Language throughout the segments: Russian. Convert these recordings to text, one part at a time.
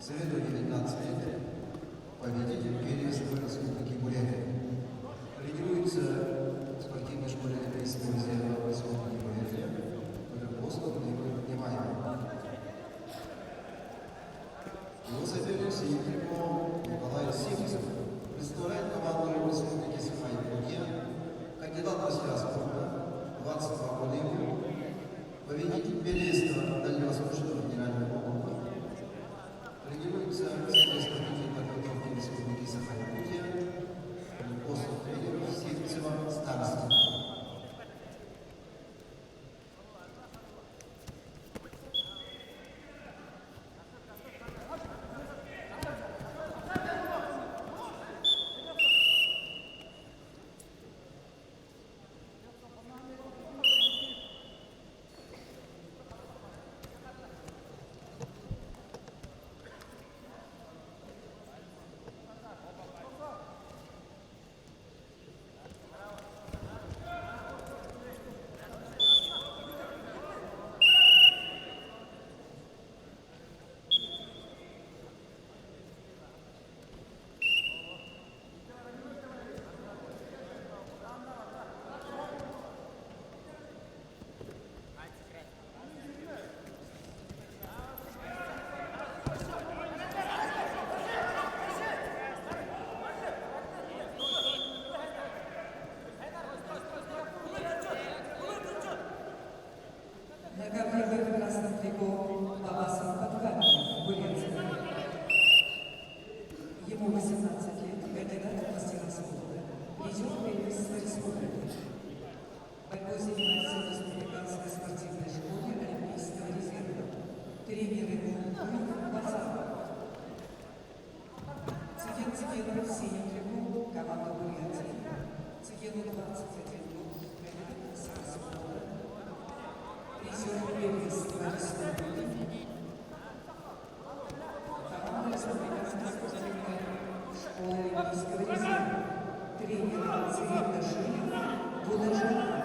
За виду 19 лет победитель первенства Республики Бурятия. Лидируется в спортивной школе Олимпийского резерва Республики Бурятия под руководством Игоря Немаева. Его соперник Синьков Николай Симцев представляет команду Республики Саха-Якутия, кандидат мастера спорта, 22 года ему, победитель первенства Дальневосточного федерального округа. Лидируется спортивной подготовки Республики Саха-Якутия под руководством тренера Симцева староста. Награжден красным триком Аббасом Подкапиев, Бурятия. Ему 18 лет, кандидат в мастера спорта, идет первенство республики. Борьбой занимается в республиканской спортивной школе Олимпийского резерва. Тренер ему Базаров. Цигенов в синем трику, команда Бурятии. Цигену 21 год, кандидат в мастера спорта. Призер первенства республики. Команда республиканской спортивной школы Олимпийского резерва. Тренер Цигена Шилев, Будажанов.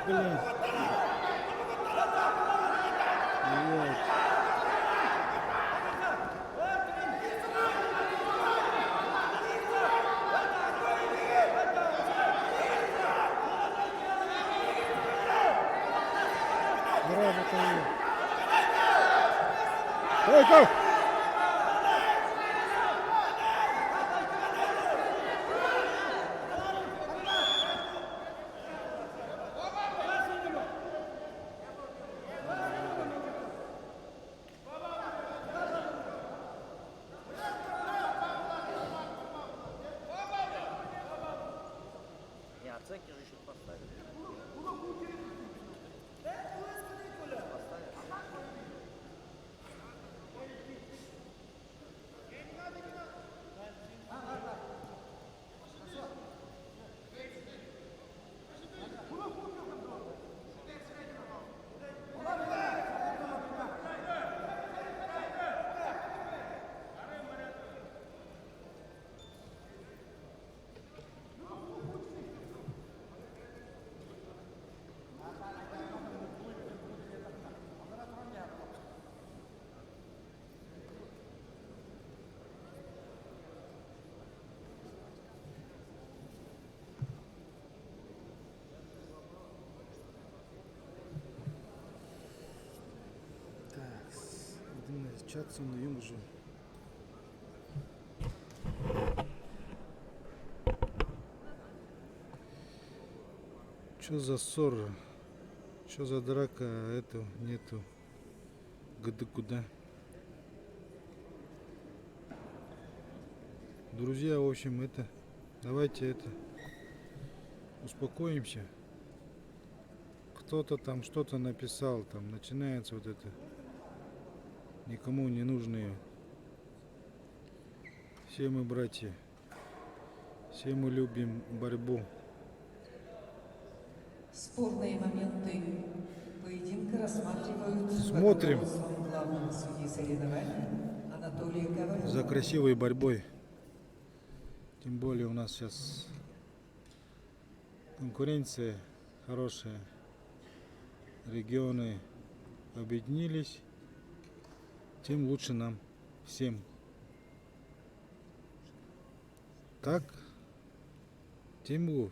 блин. Блядь. Браво, Эй, go! Не, оценки же еще поставили. Так, будем чататься на нем уже. Что за ссора? Что за драка? Это нету. Где куда? Друзья, в общем, это давайте это успокоимся. Кто-то там что-то написал, там начинается вот это никому не нужные. Все мы братья, все мы любим борьбу. Спорные моменты поединка рассматривают Смотрим. под руководством главного судьи соревнований Анатолия Ковалева. За красивой борьбой. Тем более у нас сейчас конкуренция хорошая. Регионы объединились, тем лучше нам всем. Так, тему.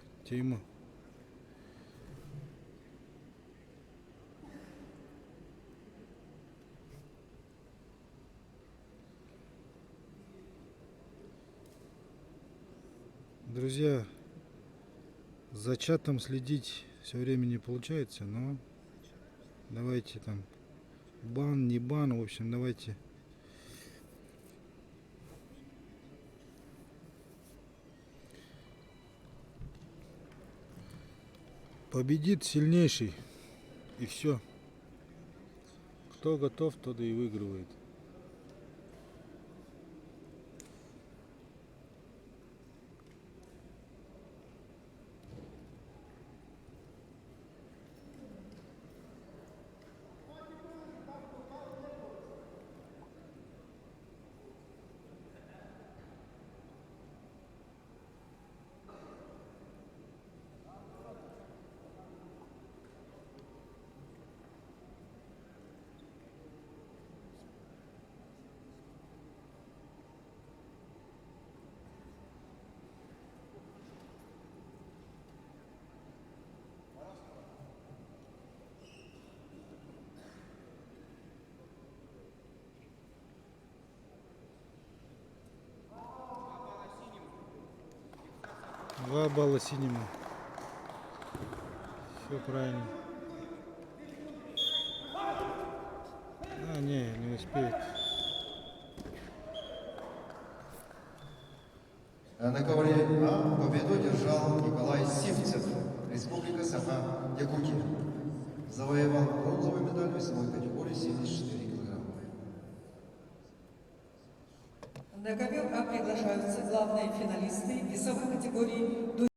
Друзья, за чатом следить все время не получается, но давайте там бан, не бан, в общем, давайте. Победит сильнейший, и все. Кто готов, тот и выигрывает. Два балла синему. Все правильно. А, не успеет. На ковре А победу одержал Николай Сивцев, Республика Саха-Якутия. Завоевал бронзовую медаль весовой категории 74 килограмма. На ковер А приглашаются главные финалисты весовой категории до